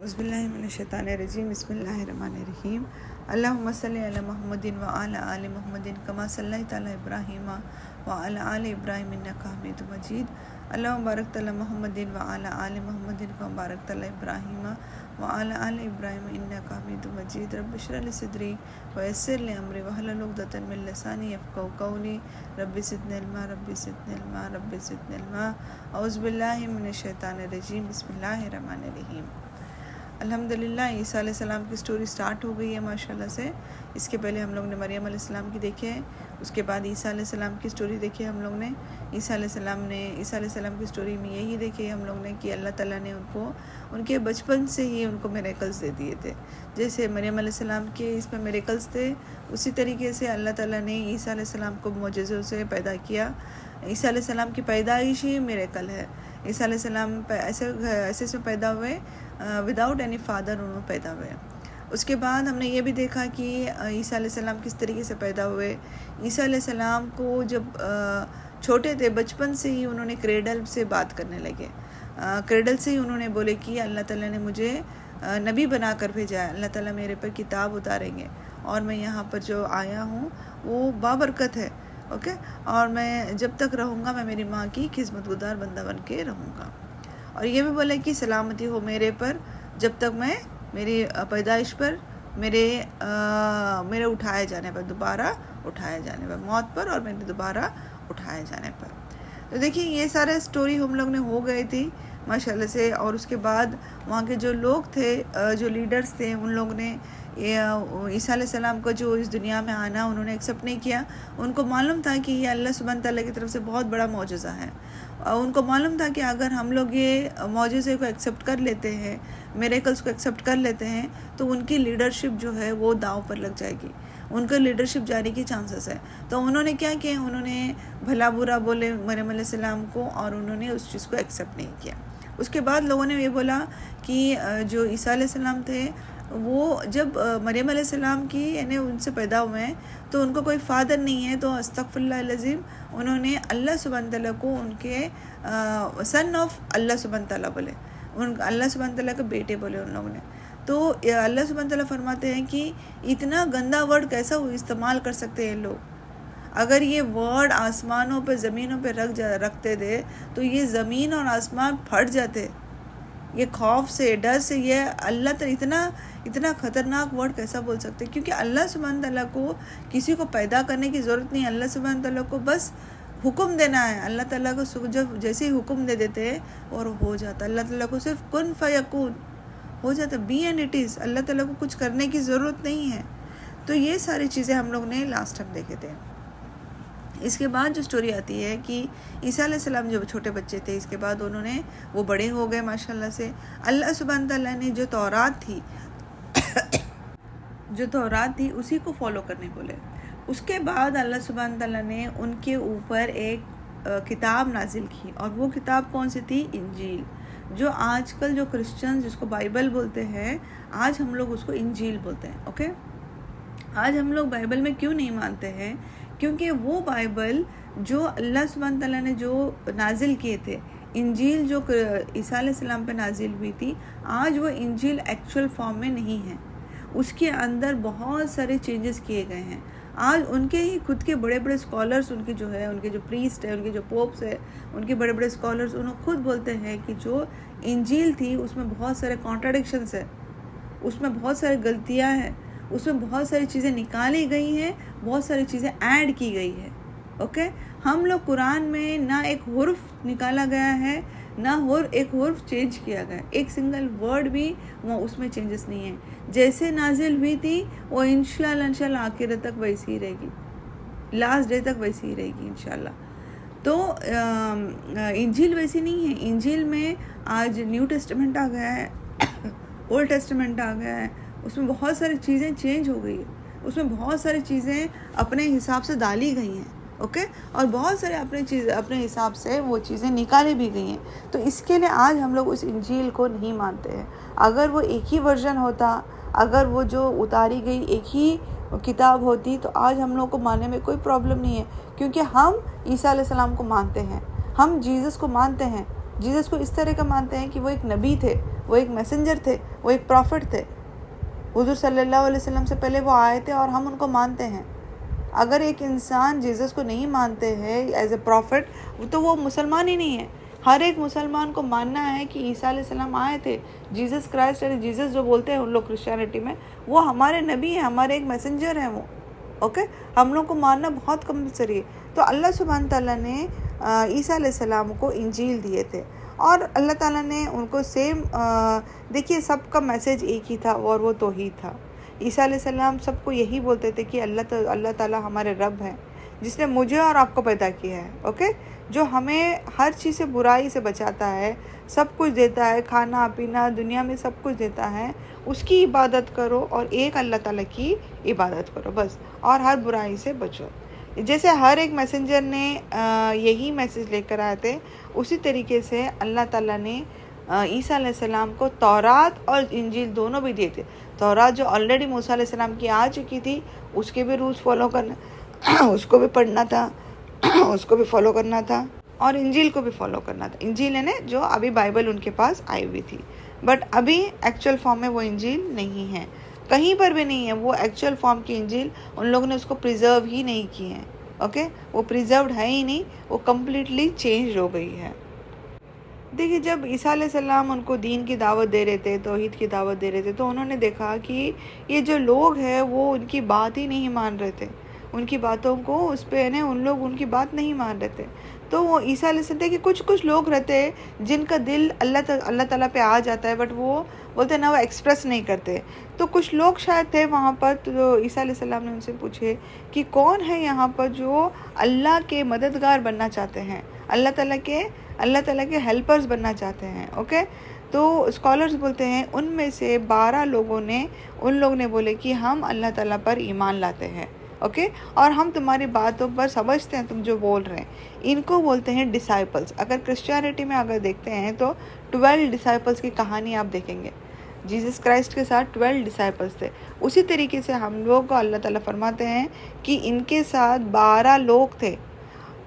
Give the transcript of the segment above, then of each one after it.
औज़ुबिल्लाहिमिनश्शैतानिर्रजीम बिस्मिल्लाहिर्रहमानिर्रहीम अल्लाहुम्मा सल्लि अला मुहम्मदिन व अला आलि मुहम्मदिन कमा सल्लैता अला इब्राहीम व अला आलि इब्राहीम इन्नका हमीदुम मजीद अल्लाहुम्मा बारिक अला मुहम्मदिन व अला आलि मुहम्मदिन कमा बारकता अला इब्राहीम व अला आलि इब्राहीम इन्नका हमीदुम मजीद रब्बि इश्रह लि सदरी व यस्सिर लि अमरी वहलुल उक़दतम मिन लिसानी यफ़क़हू क़ौली रब्बि ज़िदनी इल्मा रब्बि ज़िदनी इल्मा रब्बि ज़िदनी इल्मा औज़ुबिल्लाहिमिनश्शैतानिर्रजीम बिस्मिल्लाहिर्रहमानिर्रहीम। अल्हम्दुलिल्लाह ईसा अलैहिस्सलाम की स्टोरी स्टार्ट हो गई है माशाल्लाह से। इसके पहले हम लोग ने मरियम अलैहिस्सलाम की देखी है, उसके बाद ईसा अलैहिस्सलाम की स्टोरी देखी है हम लोग ने। ईसा अलैहिस्सलाम की स्टोरी में यही देखी है हम लोग ने कि अल्लाह ताला ने उनको उनके बचपन से ही उनको मिरेकल्स दे दिए थे। जैसे मरियम अलैहिस्सलाम के इसमें मिरेकल्स थे, उसी तरीके से अल्लाह ताला ने ईसा अलैहिस्सलाम को मोजज़ों से पैदा किया। ईसा अलैहिस्सलाम की पैदाइश ही मिरेकल है। ईसा अलैहिस्सलाम ऐसे से पैदा हुए, विदाउट एनी फादर उन्होंने पैदा हुए। उसके बाद हमने ये भी देखा कि ईसा अलैहिस्सलाम किस तरीके से पैदा हुए। ईसा अलैहिस्सलाम को जब छोटे थे बचपन से ही उन्होंने क्रेडल से बात करने लगे। क्रेडल से ही उन्होंने बोले कि अल्लाह ताला ने मुझे नबी बना कर भेजा है, अल्लाह ताला मेरे पर किताब उतारेंगे और मैं यहाँ पर जो आया हूँ वो बाबरकत है। ओके, और मैं जब तक रहूँगा मैं मेरी माँ की खिदमतगुजार बंदा बन के रहूँगा। और ये भी बोले कि सलामती हो मेरे पर जब तक मैं मेरी पैदाइश पर मेरे उठाए जाने पर, दोबारा उठाए जाने पर, मौत पर और मेरे दोबारा उठाए जाने पर। तो देखिए ये सारे स्टोरी हम लोग ने हो गई थी माशाल्लाह से। और उसके बाद वहाँ के जो लोग थे, जो लीडर्स थे, उन लोग ने ईसा अलैहिस्सलाम को जो इस दुनिया में आना उन्होंने एक्सेप्ट नहीं किया। उनको मालूम था कि ये अल्लाह सुब्हान तआला की तरफ से बहुत बड़ा मौजज़ा है। उनको मालूम था कि अगर हम लोग ये मौजज़े को एक्सेप्ट कर लेते हैं, मिरेकल्स को एक्सेप्ट कर लेते हैं, तो उनकी लीडरशिप जो है वो दांव पर लग जाएगी, उनका लीडरशिप जाने की चांसेस है। तो उन्होंने क्या किया, उन्होंने भला बुरा बोले मरियम अलैहिस्सलाम को और उन्होंने उस चीज़ को एक्सेप्ट नहीं किया। उसके बाद लोगों ने ये बोला कि जो ईसा अलैहिस्सलाम थे वो जब मरियम अलैहिस्सलाम की यानी उनसे पैदा हुए हैं तो उनको कोई फादर नहीं है, तो अस्तगफिरुल्लाह अज़ीम उन्होंने अल्लाह सुब्हान तआला को उनके सन ऑफ अल्लाह सुब्हान तआला बोले, उन अल्लाह सुब्हान तआला के बेटे बोले उन लोगों ने। तो अल्लाह सुब्हान तआला फरमाते हैं कि इतना गंदा वर्ड कैसा इस्तेमाल कर सकते हैं लोग। अगर ये वर्ड आसमानों पे ज़मीनों पे रखते थे तो ये ज़मीन और आसमान फट जाते। ये खौफ से, डर से, ये अल्लाह ताला इतना ख़तरनाक वर्ड कैसा बोल सकते, क्योंकि अल्लाह सुब्हान तआला को किसी को पैदा करने की ज़रूरत नहीं। अल्लाह सुब्हान तआला को बस हुक्म देना है। अल्लाह ताला को जब जैसे ही हुक्म दे देते हैं और हो जाता। अल्लाह ताला को सिर्फ कुन फयकून हो जाता, बी एंड इट इज़। अल्लाह ताला को कुछ करने की ज़रूरत नहीं है। तो ये सारी चीज़ें हम लोग ने लास्ट टाइम देखे थे। इसके बाद जो स्टोरी आती है कि ईसा अलैहिस्सलाम जब छोटे बच्चे थे, इसके बाद उन्होंने वो बड़े हो गए माशाल्लाह से। अल्लाह सुब्हान तआला ने जो तौरात थी उसी को फॉलो करने बोले। उसके बाद अल्लाह सुब्हान तआला ने उनके ऊपर एक किताब नाजिल की, और वो किताब कौन सी थी? इंजील। जो आजकल जो क्रिश्चियन जिसको बाइबल बोलते हैं, आज हम लोग उसको इंजील बोलते हैं। ओके, आज हम लोग बाइबल में क्यों नहीं मानते हैं? क्योंकि वो बाइबल जो अल्लाह सुब्हान तआला ने जो नाजिल किए थे, इंजील जो ईसा अलैहिस्सलाम पे नाजिल हुई थी, आज वो इंजील एक्चुअल फॉर्म में नहीं है। उसके अंदर बहुत सारे चेंजेस किए गए हैं। आज उनके ही खुद के बड़े बड़े स्कॉलर्स, उनके जो है, उनके जो प्रीस्ट है, उनके जो पोप्स है, उनके बड़े बड़े स्कॉलर्स, उन्होंने खुद बोलते हैं कि जो इंजील थी उसमें बहुत सारे कॉन्ट्राडिक्शंस है, उसमें बहुत सारी गलतियाँ हैं, उसमें बहुत सारी चीज़ें निकाली गई हैं, बहुत सारी चीज़ें ऐड की गई है। ओके, हम लोग कुरान में ना एक हुर्फ निकाला गया है, ना एक हुर्फ चेंज किया गया, एक सिंगल वर्ड भी वो उसमें चेंजेस नहीं है। जैसे नाजिल हुई थी वो इंशाल्लाह आखिरत तक वैसी ही रहेगी, लास्ट डे तक वैसी ही रहेगी इंशाल्लाह। तो इंजील वैसी नहीं है। इंजील में आज न्यू टेस्टामेंट आ गया है, ओल्ड टेस्टामेंट आ गया है, उसमें बहुत सारी चीज़ें चेंज हो गई है, उसमें बहुत सारी चीज़ें अपने हिसाब से डाली गई हैं। ओके, और बहुत सारे अपने हिसाब से वो चीज़ें निकाली भी गई हैं। तो इसके लिए आज हम लोग उस इंजील को नहीं मानते हैं। अगर वो एक ही वर्जन होता, अगर वो जो उतारी गई एक ही किताब होती, तो आज हम लोग को मानने में कोई प्रॉब्लम नहीं है, क्योंकि हम ईसा अलैहिस्सलाम को मानते हैं, हम जीसस को मानते हैं। जीसस को इस तरह का मानते हैं कि वो एक नबी थे, वो एक मैसेंजर थे, वो एक प्रॉफिट थे। हुजूर सल्लल्लाहु अलैहि वसल्लम से पहले वो आए थे और हम उनको मानते हैं। अगर एक इंसान जीसस को नहीं मानते हैं एज ए प्रॉफिट, तो वो मुसलमान ही नहीं है। हर एक मुसलमान को मानना है कि ईसा अलैहिस्सलाम आए थे, जीसस क्राइस्ट यानी जीसस जो बोलते हैं उन लोग क्रिश्चियनिटी में, वो हमारे नबी हैं, हमारे एक मैसेंजर हैं वो। ओके, हम लोग को मानना बहुत कंपलसरी है। तो अल्लाह सुब्हान ताला ने ईसा अलैहिस्सलाम को इंजील दिए थे और अल्लाह ताला ने उनको सेम, देखिए सबका मैसेज एक ही था और वो तौहीद था। ईसा अलैहिस्सलाम सबको यही बोलते थे कि अल्लाह ताला हमारे रब हैं, जिसने मुझे और आपको पैदा किया है। ओके, जो हमें हर चीज़ से, बुराई से बचाता है, सब कुछ देता है, खाना पीना दुनिया में सब कुछ देता है, उसकी इबादत करो और एक अल्लाह ताला की इबादत करो बस, और हर बुराई से बचो। जैसे हर एक मैसेंजर ने यही मैसेज लेकर आए थे, उसी तरीके से अल्लाह ताला ने ईसा अलैहिस्सलाम को तौरात और इंजील दोनों भी दिए थे। तौरात जो ऑलरेडी मूसा अलैहिस्सलाम की आ चुकी थी, उसके भी रूल्स फॉलो करना उसको भी पढ़ना था उसको भी फॉलो करना था, और इंजील को भी फॉलो करना था। इंजील है ना जो अभी बाइबल उनके पास आई हुई थी, बट अभी एक्चुअल फॉर्म में वो इंजील नहीं है, कहीं पर भी नहीं है वो एक्चुअल फॉर्म की इंजील। उन लोगों ने उसको प्रिजर्व ही नहीं की है। ओके, वो प्रिजर्व्ड है ही नहीं, वो कम्प्लीटली चेंज हो गई है। देखिए, जब ईसा अलैहिस्सलाम उनको दीन की दावत दे रहे थे, तौहीद की दावत दे रहे थे, तो उन्होंने देखा कि ये जो लोग हैं वो उनकी बात ही नहीं मान रहे थे, उनकी बातों को उस पर है उन लोग उनकी बात नहीं मान रहे थे। तो वो ईसा अलैहिस्सलाम कि कुछ लोग रहते हैं जिनका दिल अल्लाह ताला पे आ जाता है, बट वो बोलते हैं ना, वो एक्सप्रेस नहीं करते। तो कुछ लोग शायद थे वहाँ पर, तो ईसा अलैहिस्सलाम ने उनसे पूछे कि कौन है यहाँ पर जो अल्लाह के मददगार बनना चाहते हैं, अल्लाह ताला के हेल्पर्स बनना चाहते हैं। ओके, तो स्कॉलर्स बोलते हैं उनमें से 12 लोगों ने, उन लोग ने बोले कि हम अल्लाह ताला पर ईमान लाते हैं। ओके, और हम तुम्हारी बातों पर समझते हैं तुम जो बोल रहे हैं। इनको बोलते हैं डिसाइपल्स। अगर क्रिश्चियनिटी में अगर देखते हैं तो 12 डिसाइपल्स की कहानी आप देखेंगे। जीसस क्राइस्ट के साथ 12 डिसाइपल्स थे। उसी तरीके से हम लोग को अल्लाह ताला फरमाते हैं कि इनके साथ 12 लोग थे,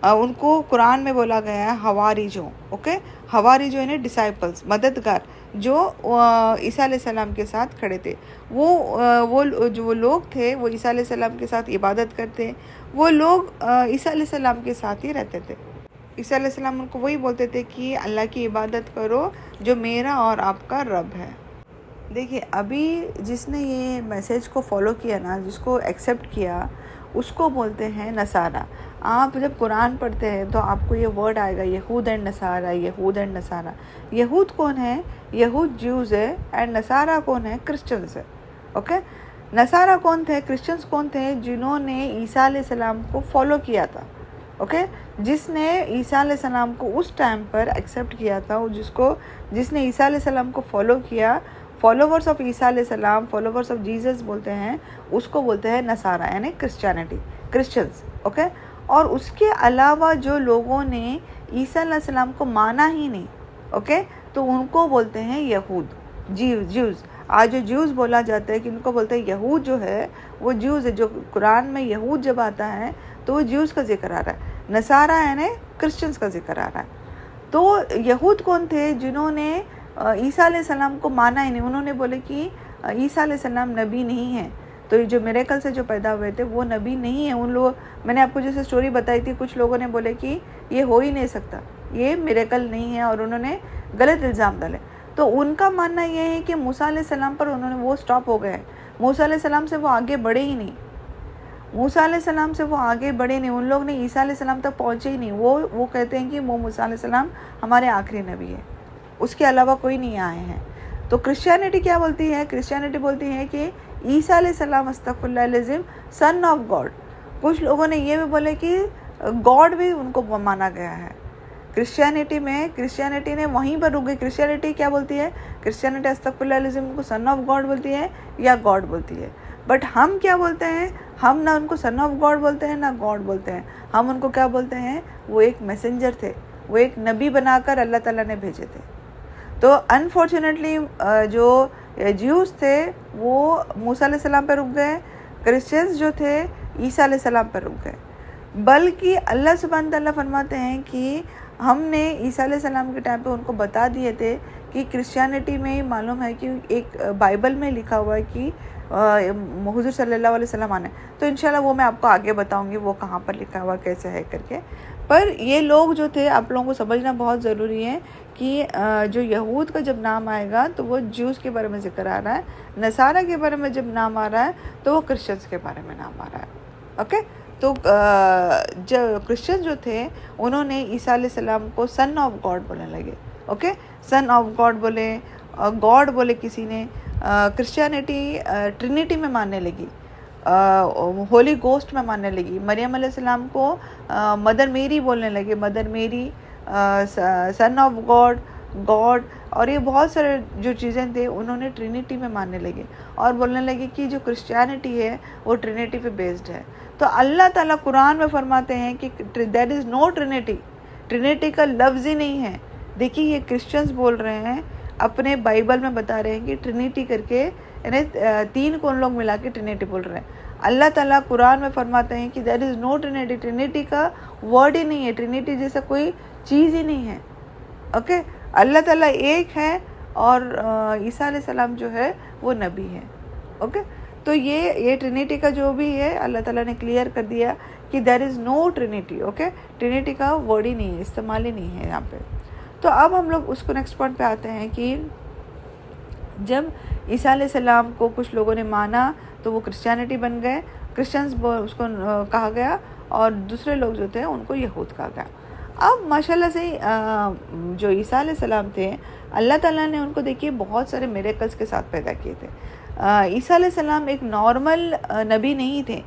उनको कुरान में बोला गया है हवारीजों। ओके, हवारीजों यानी डिसाइपल्स, मददगार, जो ईसा अलैहिस्सलाम के साथ खड़े थे। वो जो लोग थे वो ईसा अलैहिस्सलाम के साथ इबादत करते, वो लोग ईसा अलैहिस्सलाम के साथ ही रहते थे। ईसा अलैहिस्सलाम उनको वही बोलते थे कि अल्लाह की इबादत करो जो मेरा और आपका रब है। देखिए, अभी जिसने ये मैसेज को फॉलो किया ना, जिसको एक्सेप्ट किया, उसको बोलते हैं नसारा। आप जब कुरान पढ़ते हैं तो आपको ये वर्ड आएगा यहूद एंड नसारा, यहूद एंड नसारा। यहूद कौन है? यहूद ज्यूज़ है, एंड नसारा कौन है? क्रिश्चियंस है। ओके, नसारा कौन थे? क्रिश्चियंस कौन थे? जिन्होंने ईसा अलैहिस्सलाम को फॉलो किया था। ओके, जिसने ईसा अलैहिस्सलाम को उस टाइम पर एक्सेप्ट किया था, जिसने ईसा अलैहिस्सलाम को फॉलो किया, फॉलोवर्स ऑफ ईसा अलैहिस्सलाम, फॉलोवर्स ऑफ जीसस बोलते हैं, उसको बोलते हैं नसारा यानी क्रिश्चियनिटी, क्रिश्चियंस। ओके, और उसके अलावा जो लोगों ने ईसा अलैहिस्सलाम को माना ही नहीं, ओके, तो उनको बोलते हैं यहूद, ज्यूज़। आज जो ज्यूज़ बोला जाता है कि उनको बोलते हैं यहूद, जो है वो ज्यूज़ है। जो कुरान में यहूद जब आता है तो वो ज्यूज़ का जिक्र आ रहा है, नसारा यानी क्रिश्चियंस का जिक्र आ रहा है। तो यहूद कौन थे? जिन्होंने ईसा अलैहिस्सलाम को माना ही नहीं। उन्होंने बोले कि ईसा अलैहिस्सलाम नबी नहीं है, तो ये जो मिरेकल से जो पैदा हुए थे वो नबी नहीं है। उन लोग, मैंने आपको जैसे स्टोरी बताई थी, कुछ लोगों ने बोले कि ये हो ही नहीं सकता, ये मिरेकल नहीं है, और उन्होंने गलत इल्ज़ाम डाले। तो उनका मानना ये है कि मूसा अलैहिस्सलाम पर उन्होंने वो स्टॉप हो गए, मूसा अलैहिस्सलाम से वो आगे बढ़े ही नहीं, मूसा अलैहिस्सलाम से वो आगे बढ़े नहीं, उन लोग ने ईसा अलैहिस्सलाम तक पहुँचे ही नहीं। वो कहते हैं कि वो मूसा अलैहिस्सलाम हमारे आखिरी नबी है, उसके अलावा कोई नहीं आए हैं। तो क्रिश्चियनिटी क्या बोलती है? क्रिश्चियनिटी बोलती है कि ईसा अलैहिस्सलाम अस्तगफिरुल्लाह सन ऑफ गॉड। कुछ लोगों ने ये भी बोले कि गॉड भी उनको माना गया है। क्रिश्चियनिटी ने वहीं पर रुक गई। क्रिश्चियनिटी क्या बोलती है? क्रिश्चियनिटी अस्तगफिरुल्लाह को सन ऑफ गॉड बोलती है या गॉड बोलती है। बट हम क्या बोलते हैं? हम ना उनको सन ऑफ गॉड बोलते हैं ना गॉड बोलते हैं। हम उनको क्या बोलते हैं? वो एक मैसेंजर थे, वो एक नबी बनाकर अल्लाह ताला ने भेजे थे। तो अनफॉर्चुनेटली जो ज्यूज़ थे वो मूसा अलैहिस्सलाम पर रुक गए, क्रिश्चियंस जो थे ईसा अलैहिस्सलाम पर रुक गए। बल्कि अल्लाह सुब्हान तआला फरमाते हैं कि हमने ईसा अलैहिस्सलाम के टाइम पे उनको बता दिए थे कि क्रिश्चियनिटी में मालूम है कि एक बाइबल में लिखा हुआ है कि हुज़ूर सल्लल्लाहु अलैहि वसल्लम आने, तो इंशाल्लाह वो मैं आपको आगे बताऊंगी वो कहाँ पर लिखा हुआ कैसे है करके। पर ये लोग जो थे, आप लोगों को समझना बहुत ज़रूरी है कि जो यहूद का जब नाम आएगा तो वो ज्यूज़ के बारे में जिक्र आ रहा है, नसारा के बारे में जब नाम आ रहा है तो वो क्रिश्चियंस के बारे में नाम आ रहा है। ओके, तो जो क्रिश्चियन जो थे उन्होंने ईसा अलैहिस्सलाम को सन ऑफ गॉड बोलने लगे। ओके, सन ऑफ गॉड बोले, गॉड बोले किसी ने। क्रिश्चियनिटी ट्रिनिटी में मानने लगी, होली गोस्ट में मानने लगी। मरियम अलैहिस्सलाम को मदर मेरी बोलने लगे, मदर मेरी, सन ऑफ गॉड, गॉड, और ये बहुत सारे जो चीज़ें थे उन्होंने ट्रिनिटी में मानने लगे और बोलने लगे कि जो क्रिश्चियनिटी है वो ट्रिनिटी पे बेस्ड है। तो अल्लाह ताला कुरान में फरमाते हैं कि there is no Trinity, Trinity का लफ्ज़ ही नहीं है। देखिए ये क्रिश्चियंस बोल रहे हैं, अपने बाइबल में बता रहे हैं कि ट्रिनिटी करके, यानी तीन को उन लोग मिला के ट्रिनिटी बोल रहे हैं। अल्लाह ताला कुरान में फरमाते हैं कि there is no Trinity, Trinity का वर्ड ही नहीं है, ट्रिनिटी जैसा कोई चीज़ ही नहीं है। ओके, अल्लाह ताला एक है और ईसा अलैहिस्सलाम जो है वो नबी है। ओके, तो ये ट्रिनिटी का जो भी है अल्लाह ताला ने क्लियर कर दिया कि there is no Trinity. Okay, Trinity का वर्ड ही नहीं है, इस्तेमाल ही नहीं है यहाँ पे। तो अब हम लोग उसको नेक्स्ट पॉइंट पे आते हैं कि जब ईसा अलैहिस्सलाम को कुछ लोगों ने माना तो वो क्रिश्चियनिटी बन गए, क्रिश्चियंस उसको कहा गया, और दूसरे लोग जो थे उनको यहूद कहा गया। अब माशाल्लाह से जो ईसा अलैहिस्सलाम थे, अल्लाह ताला ने उनको देखिए बहुत सारे मिरेकल्स के साथ पैदा किए थे। ईसा अलैहिस्सलाम एक नॉर्मल नबी नहीं थे।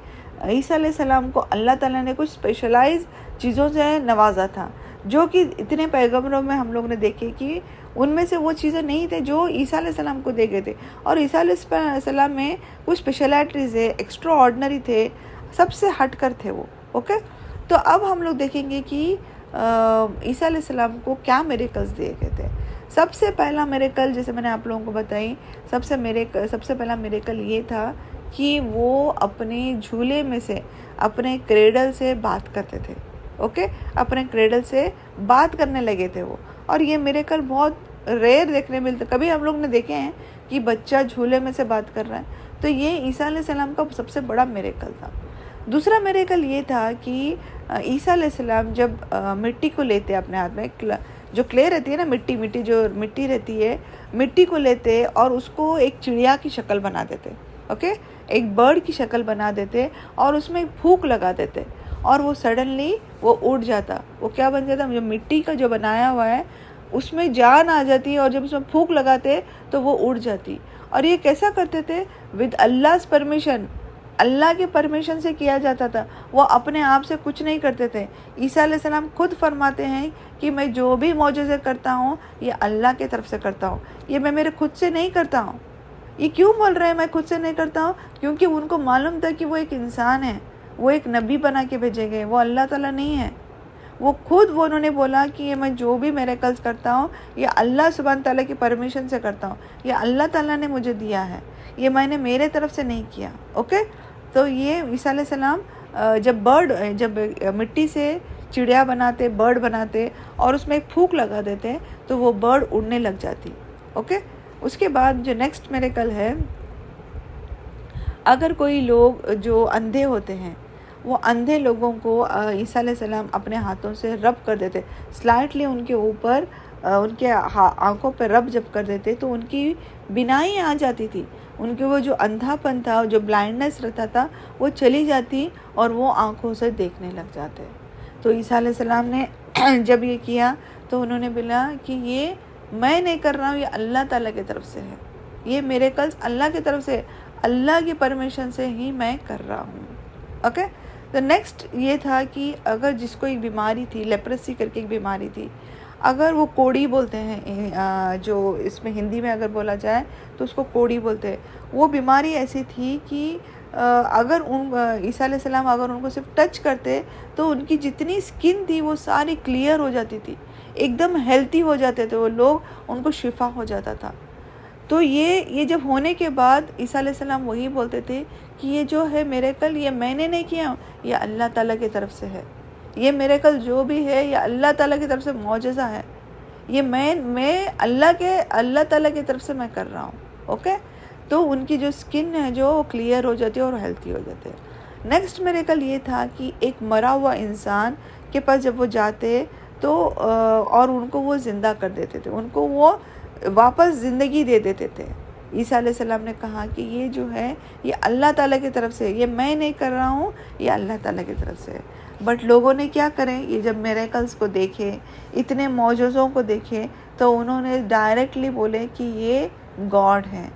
ईसा अलैहिस्सलाम को अल्लाह ताला ने कुछ स्पेशलाइज चीज़ों से नवाजा था, जो कि इतने पैगंबरों में हम लोग ने देखे कि उनमें से वो चीज़ें नहीं थे जो ईसा अलैहिस्सलाम को दे गए थे। और ईसा अलैहिस्सलाम में कुछ स्पेशलिटीज़ है, एक्स्ट्रा ऑर्डिनरी थे, सबसे हटकर थे वो। ओके, तो अब हम लोग देखेंगे कि ईसा अलैहिस्सलाम को क्या मिरेकल्स दिए गए थे। सबसे पहला मिरेकल, जैसे मैंने आप लोगों को बताई, सबसे पहला मिरेकल ये था कि वो अपने झूले में से, अपने क्रेडल से बात करते थे। ओके, अपने क्रेडल से बात करने लगे थे वो। और ये मिरेकल बहुत रेयर देखने मिलते, कभी हम लोग ने देखे हैं कि बच्चा झूले में से बात कर रहा है, तो ये ईसा अलैहिस्सलाम का सबसे बड़ा मिरेकल था। दूसरा मिरेकल ये था कि ईसा अलैहिस्सलाम जब मिट्टी को लेते अपने हाथ में, जो क्ले रहती है ना, मिट्टी जो मिट्टी रहती है, मिट्टी को लेते और उसको एक चिड़िया की शक्ल बना देते। ओके, एक बर्ड की शक्ल बना देते और उसमें एक फूंक लगा देते और वो सडनली वो उड़ जाता। वो क्या बन जाता, जो मिट्टी का जो बनाया हुआ है उसमें जान आ जाती है, और जब उसमें फूंक लगाते तो वो उड़ जाती। और ये कैसा करते थे, विद अल्लाह's परमिशन, अल्लाह के परमिशन से किया जाता था। वो अपने आप से कुछ नहीं करते थे। ईसा अलैहिस्सलाम खुद फरमाते हैं कि मैं जो भी मौजज़े करता हूँ ये अल्लाह की तरफ से करता हूँ, ये मैं मेरे खुद से नहीं करता हूँ। ये क्यों बोल रहे हैं मैं खुद से नहीं करता हूँ? क्योंकि उनको मालूम था कि वो एक इंसान है, वो एक नबी बना के भेजे गए, वो अल्लाह ताला नहीं है। वो खुद वो उन्होंने बोला कि ये मैं जो भी मिरेकल्स करता हूँ ये अल्लाह सुब्हान ताला की परमिशन से करता हूँ, ये अल्लाह ताला ने मुझे दिया है, ये मैंने मेरे तरफ से नहीं किया। ओके, तो ये ईसा अलैहिस्सलाम जब मिट्टी से चिड़िया बनाते, बर्ड बनाते और उसमें एक फूंक लगा देते तो वो बर्ड उड़ने लग जाती। ओके, उसके बाद जो नेक्स्ट मिरेकल है, अगर कोई लोग जो अंधे होते हैं, वो अंधे लोगों को ईसा अलैहिस्सलाम अपने हाथों से रब कर देते, स्लाइटली उनके ऊपर उनके आँखों पर रब जब कर देते तो उनकी बीनाई आ जाती थी, उनके वो जो अंधापन था, जो ब्लाइंडनेस रहता था वो चली जाती और वो आँखों से देखने लग जाते। तो ईसा अलैहिस्सलाम ने जब ये किया तो उन्होंने बोला कि ये मैं नहीं कर रहा हूँ, ये अल्लाह ताला की तरफ से है, ये मिरेकल्स अल्लाह की तरफ से, अल्लाह की परमिशन से ही मैं कर रहा हूँ। ओके, तो नेक्स्ट ये था कि अगर जिसको एक बीमारी थी, लेप्रेसी करके एक बीमारी थी, अगर वो कोड़ी बोलते हैं, जो इसमें हिंदी में अगर बोला जाए तो उसको कोड़ी बोलते हैं। वो बीमारी ऐसी थी कि अगर ईसा अलैहिस्सलाम अगर उनको सिर्फ टच करते तो उनकी जितनी स्किन थी वो सारी क्लियर हो जाती थी, एकदम हेल्थी हो जाते थे वो लोग, उनको शिफा हो जाता था। तो ये जब होने के बाद ईसा अलैहिस्सलाम वही बोलते थे कि ये जो है मिरेकल ये मैंने नहीं किया, ये अल्लाह ताला की तरफ से है, ये मिरेकल जो भी है ये अल्लाह ताला की तरफ से मौजज़ा है, ये मैं अल्लाह ताला की तरफ से मैं कर रहा हूँ। ओके, तो उनकी जो स्किन है जो क्लियर हो जाती है और हेल्थी हो जाते हैं। नेक्स्ट मिरेकल ये था कि एक मरा हुआ इंसान के पास जब वो जाते तो और उनको वो ज़िंदा कर देते थे, उनको वो वापस ज़िंदगी दे देते थे। ईसा अलैहिस्सलाम ने कहा कि ये जो है ये अल्लाह ताला की तरफ से, ये मैं नहीं कर रहा हूँ, ये अल्लाह ताला की तरफ से। बट लोगों ने क्या करें, ये जब मिरेकल्स को देखे, इतने मौजज़ों को देखे, तो उन्होंने डायरेक्टली बोले कि ये गॉड है।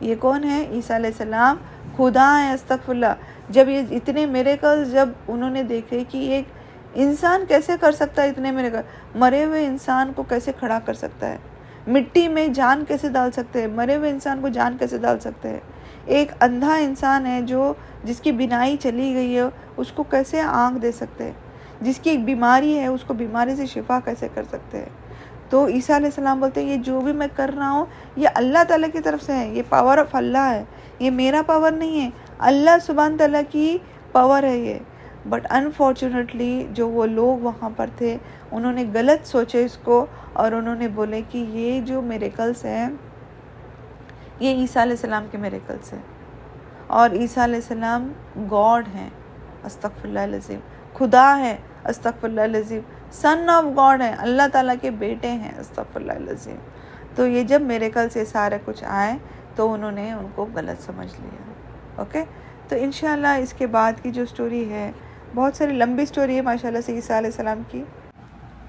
ये कौन है? ईसा अलैहिस्सलाम खुदा है, अस्तगफुरुल्लाह। जब ये इतने मिरेकल्स जब उन्होंने देखे कि एक इंसान कैसे कर सकता है इतने मिरेकल, मरे हुए इंसान को कैसे खड़ा कर सकता है, मिट्टी में जान कैसे डाल सकते हैं, मरे हुए इंसान को जान कैसे डाल सकते हैं, एक अंधा इंसान है जो जिसकी बिनाई चली गई है उसको कैसे आँख दे सकते हैं, जिसकी एक बीमारी है उसको बीमारी से शिफा कैसे कर सकते हैं। तो ईसा अलैहिस्सलाम बोलते हैं ये जो भी मैं कर रहा हूँ ये अल्लाह ताला की तरफ से है, ये पावर ऑफ अल्लाह है, ये मेरा पावर नहीं है, अल्लाह सुभान ताला की पावर है ये। बट अनफॉर्चुनेटली जो वो लोग वहाँ पर थे उन्होंने गलत सोचे इसको, और उन्होंने बोले कि ये जो मिरेकल्स हैं ये ईसा अलैहिस्सलाम के मिरेकल्स हैं, और ईसा अलैहिस्सलाम गॉड हैं, अस्तगफुरुल्लाह अज़ीम, खुदा है, अस्तगफुरुल्लाह अज़ीम, सन ऑफ गॉड है, अल्लाह ताला के बेटे हैं, अस्तगफुरुल्लाह अज़ीम। तो ये जब मिरेकल से सारे कुछ आए तो उन्होंने उनको गलत समझ लिया। ओके, तो इंशाल्लाह इसके बाद की जो स्टोरी है बहुत सारी लंबी स्टोरी है माशाल्लाह से ईसा अलैहिस्सलाम की।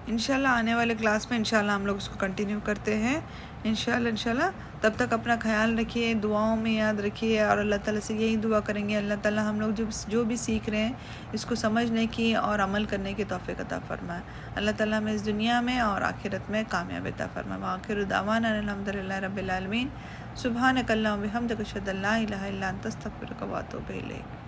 इंशाल्लाह आने वाले क्लास में इंशाल्लाह हम लोग उसको कंटिन्यू करते हैं इंशाल्लाह। तब तक अपना ख्याल रखिए, दुआओं में याद रखिए, और अल्लाह ताला से यही दुआ करेंगे अल्लाह ताला हम लोग जो भी सीख रहे हैं इसको समझने की और अमल करने की तौफीक अता फरमाए। अल्लाह ताला हमें इस दुनिया में और आखिरत में कामयाबी अता फरमाए। व आखिरु दावाना अल्हम्दुलिल्लाहि रब्बिल आलमीन। सुब्हानक अल्लाहुम्मा व बिहम्दिका अशहदु अल्ला इलाहा इल्ला अंता अस्तगफिरुका व अतूबु इलैक।